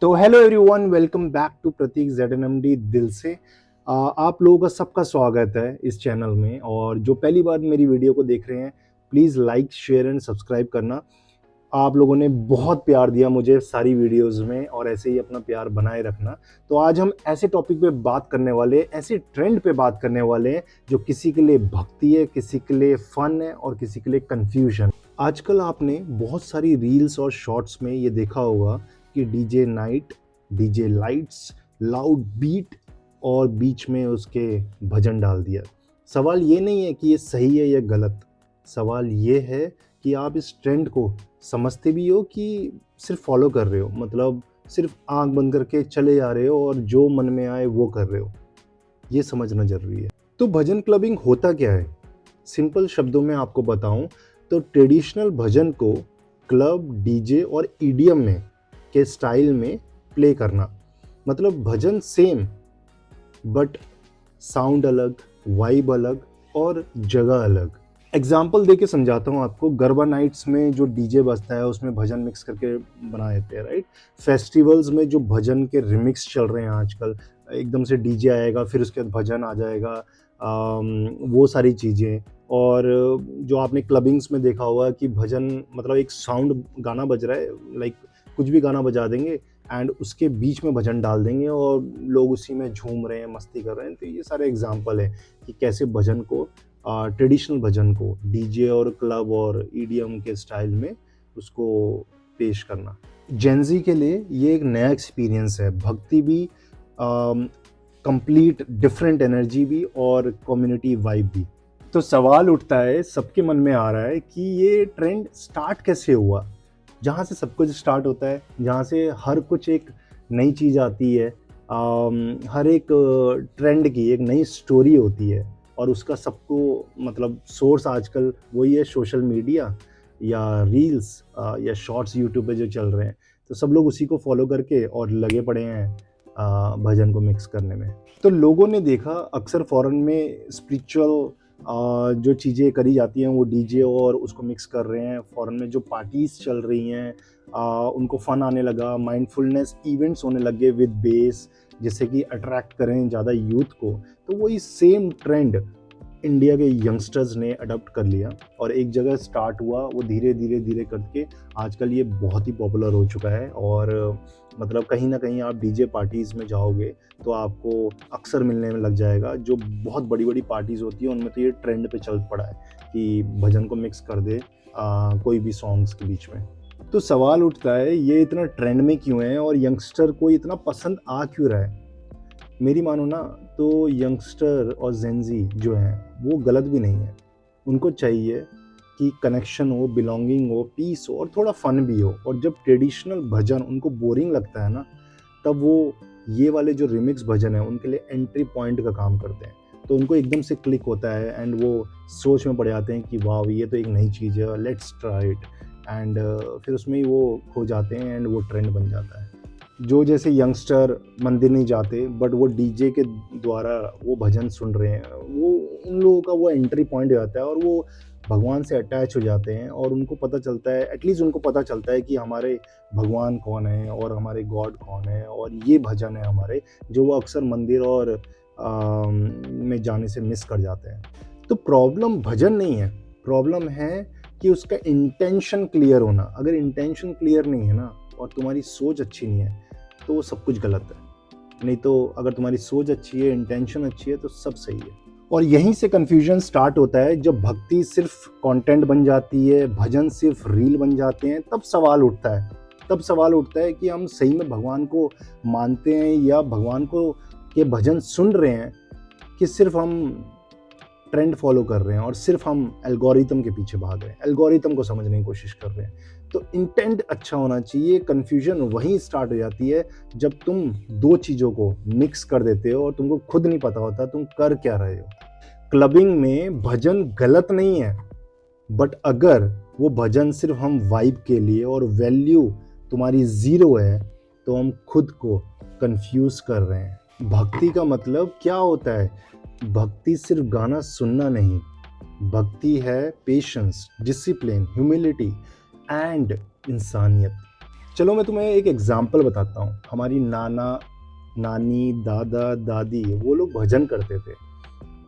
तो hello everyone, welcome back to Prateek ZNMD दिल से। आप लोगों का सबका स्वागत है इस चैनल में। और जो पहली बार मेरी वीडियो को देख रहे हैं, please like share and subscribe करना। आप लोगों ने बहुत प्यार दिया मुझे सारी वीडियोस में, और ऐसे ही अपना प्यार बनाए रखना। तो आज हम ऐसे टॉपिक पे बात करने वाले हैं, ऐसे ट्रेंड पे बात करने वाले हैं जो किसी के लिए भक्ति है, किसी के लिए फन है और किसी के लिए कंफ्यूजन। आजकल आपने बहुत सारी रील्स और शॉर्ट्स में ये देखा होगा कि DJ night, DJ lights, loud beat और बीच में उसके भजन डाल दिया। सवाल ये नहीं है कि ये सही है या गलत, सवाल ये है कि आप इस ट्रेंड को समझते भी हो कि सिर्फ फॉलो कर रहे हो, मतलब सिर्फ आंख बंद करके चले जा रहे हो और जो मन में आए वो कर रहे हो। ये समझना जरूरी है। तो भजन क्लबिंग होता क्या है? सिंपल शब्दों में आपको बताऊं तो ट्रेडिशनल भजन को क्लब, डीजे और ईडीएम में के स्टाइल में प्ले करना। मतलब भजन सेम, बट साउंड अलग, वाइब अलग और जगह अलग। एग्जाम्पल दे के समझाता हूँ आपको। गरबा नाइट्स में जो डीजे बजता है उसमें भजन मिक्स करके बना देते हैं, राइट। फेस्टिवल्स में जो भजन के रिमिक्स चल रहे हैं आजकल, एकदम से डीजे आएगा फिर उसके बाद भजन आ जाएगा, वो सारी चीज़ें। और जो आपने क्लबिंग्स में देखा होगा कि भजन मतलब एक साउंड गाना बज रहा है, लाइक कुछ भी गाना बजा देंगे एंड उसके बीच में भजन डाल देंगे और लोग उसी में झूम रहे हैं, मस्ती कर रहे हैं। तो ये सारे एग्जाम्पल है कि कैसे भजन को, ट्रेडिशनल भजन को डीजे और क्लब और ईडीएम के स्टाइल में उसको पेश करना। जेंजी के लिए ये एक नया एक्सपीरियंस है। भक्ति भी, कंप्लीट डिफरेंट एनर्जी भी और कम्युनिटी वाइब भी। तो सवाल उठता है, सबके मन में आ रहा है कि ये ट्रेंड स्टार्ट कैसे हुआ? जहाँ से सब कुछ स्टार्ट होता है, जहाँ से हर कुछ एक नई चीज़ आती है, हर एक ट्रेंड की एक नई स्टोरी होती है और उसका सबको मतलब सोर्स आजकल वही है, सोशल मीडिया या रील्स या शॉर्ट्स यूट्यूब पे जो चल रहे हैं। तो सब लोग उसी को फॉलो करके और लगे पड़े हैं भजन को मिक्स करने में। तो लोगों ने देखा अक्सर फॉरेन में स्पिरिचुअल जो चीज़ें करी जाती हैं वो डीजे और उसको मिक्स कर रहे हैं। फॉरेन में जो पार्टीज़ चल रही हैं, उनको फ़न आने लगा, माइंडफुलनेस इवेंट्स होने लगे विद बेस, जिससे कि अट्रैक्ट करें ज़्यादा यूथ को। तो वही सेम ट्रेंड इंडिया के यंगस्टर्स ने अडॉप्ट कर लिया और एक जगह स्टार्ट हुआ, वो धीरे धीरे धीरे करके आजकल ये बहुत ही पॉपुलर हो चुका है। और मतलब कहीं ना कहीं आप डीजे पार्टीज़ में जाओगे तो आपको अक्सर मिलने में लग जाएगा। जो बहुत बड़ी बड़ी पार्टीज़ होती है उनमें तो ये ट्रेंड पे चल पड़ा है कि भजन को मिक्स कर दे कोई भी सॉन्ग्स के बीच में। तो सवाल उठता है, ये इतना ट्रेंड में क्यों है और यंगस्टर को इतना पसंद आ क्यों रहा है? मेरी मानो ना, तो यंगस्टर और जेनजी जो हैं वो गलत भी नहीं है। उनको चाहिए कि कनेक्शन हो, बिलोंगिंग हो, पीस हो और थोड़ा फन भी हो। और जब ट्रेडिशनल भजन उनको बोरिंग लगता है ना, तब वो ये वाले जो रिमिक्स भजन है उनके लिए एंट्री पॉइंट का काम करते हैं। तो उनको एकदम से क्लिक होता है एंड वो सोच में पड़ जाते हैं कि वाह, ये तो एक नई चीज़ है, लेट्स ट्राई इट। एंड फिर उसमें ही वो खो जाते हैं एंड वो ट्रेंड बन जाता है। जो जैसे यंगस्टर मंदिर नहीं जाते बट वो डीजे के द्वारा वो भजन सुन रहे हैं, वो उन लोगों का वो एंट्री पॉइंट हो जाता है और वो भगवान से अटैच हो जाते हैं। और उनको पता चलता है, एटलीस्ट उनको पता चलता है कि हमारे भगवान कौन है और हमारे गॉड कौन है, और ये भजन है हमारे, जो वो अक्सर मंदिर और में जाने से मिस कर जाते हैं। तो प्रॉब्लम भजन नहीं है, प्रॉब्लम है कि उसका इंटेंशन क्लियर होना। अगर इंटेंशन क्लियर नहीं है ना और तुम्हारी सोच अच्छी नहीं है तो वो सब कुछ गलत है। नहीं तो अगर तुम्हारी सोच अच्छी है, इंटेंशन अच्छी है, तो सब सही है। और यहीं से कन्फ्यूजन स्टार्ट होता है। जब भक्ति सिर्फ कंटेंट बन जाती है, भजन सिर्फ रील बन जाते हैं, तब सवाल उठता है। तब सवाल उठता है कि हम सही में भगवान को मानते हैं या भगवान को के भजन सुन रहे हैं, कि सिर्फ हम ट्रेंड फॉलो कर रहे हैं और सिर्फ हम एल्गोरिथम के पीछे भाग रहे हैं, एल्गोरिथम को समझने की कोशिश कर रहे हैं। तो इंटेंट अच्छा होना चाहिए। कन्फ्यूजन वहीं स्टार्ट हो जाती है जब तुम दो चीज़ों को मिक्स कर देते हो और तुमको खुद नहीं पता होता तुम कर क्या रहे हो। क्लबिंग में भजन गलत नहीं है, बट अगर वो भजन सिर्फ हम वाइब के लिए और वैल्यू तुम्हारी ज़ीरो है, तो हम खुद को कंफ्यूज कर रहे हैं। भक्ति का मतलब क्या होता है? भक्ति सिर्फ गाना सुनना नहीं, भक्ति है पेशेंस, डिसिप्लिन, ह्यूमिलिटी एंड इंसानियत। चलो मैं तुम्हें एक एग्जाम्पल बताता हूँ। हमारी नाना नानी दादा दादी वो लोग भजन करते थे।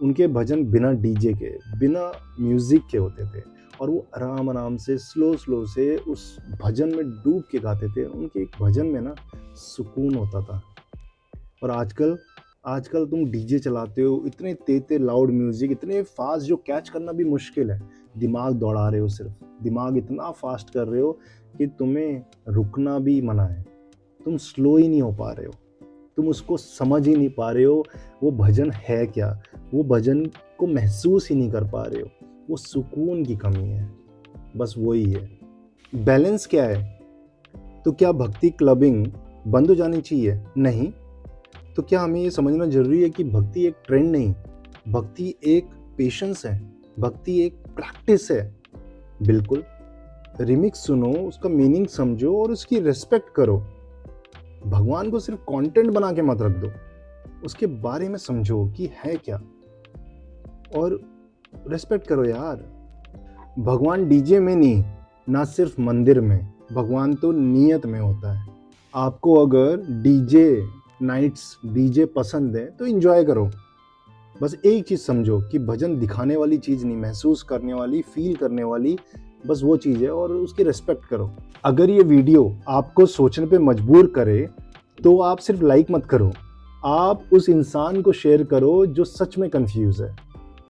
उनके भजन बिना डीजे के, बिना म्यूज़िक के होते थे और वो आराम आराम से स्लो स्लो से उस भजन में डूब के गाते थे। उनके एक भजन में ना सुकून होता था। और आजकल आजकल तुम डीजे चलाते हो, इतने तेज़ लाउड म्यूज़िक, इतने फास्ट जो कैच करना भी मुश्किल है। दिमाग दौड़ा रहे हो, सिर्फ दिमाग इतना फास्ट कर रहे हो कि तुम्हें रुकना भी मना है। तुम स्लो ही नहीं हो पा रहे हो, तुम उसको समझ ही नहीं पा रहे हो वो भजन है क्या, वो भजन को महसूस ही नहीं कर पा रहे हो। वो सुकून की कमी है, बस वही है। बैलेंस क्या है? तो क्या भक्ति क्लबिंग बंद हो जानी चाहिए? नहीं। तो क्या हमें ये समझना ज़रूरी है कि भक्ति एक ट्रेंड नहीं, भक्ति एक पेशेंस है, भक्ति एक प्रैक्टिस है? बिल्कुल। रिमिक्स सुनो, उसका मीनिंग समझो और उसकी रिस्पेक्ट करो। भगवान को सिर्फ कंटेंट बना के मत रख दो, उसके बारे में समझो कि है क्या और रिस्पेक्ट करो यार। भगवान डीजे में नहीं, ना सिर्फ मंदिर में, भगवान तो नियत में होता है। आपको अगर डीजे नाइट्स, डीजे पसंद है तो एंजॉय करो। बस एक चीज़ समझो कि भजन दिखाने वाली चीज़ नहीं, महसूस करने वाली, फील करने वाली, बस वो चीज़ है और उसकी रिस्पेक्ट करो। अगर ये वीडियो आपको सोचने पे मजबूर करे तो आप सिर्फ लाइक मत करो, आप उस इंसान को शेयर करो जो सच में कंफ्यूज है।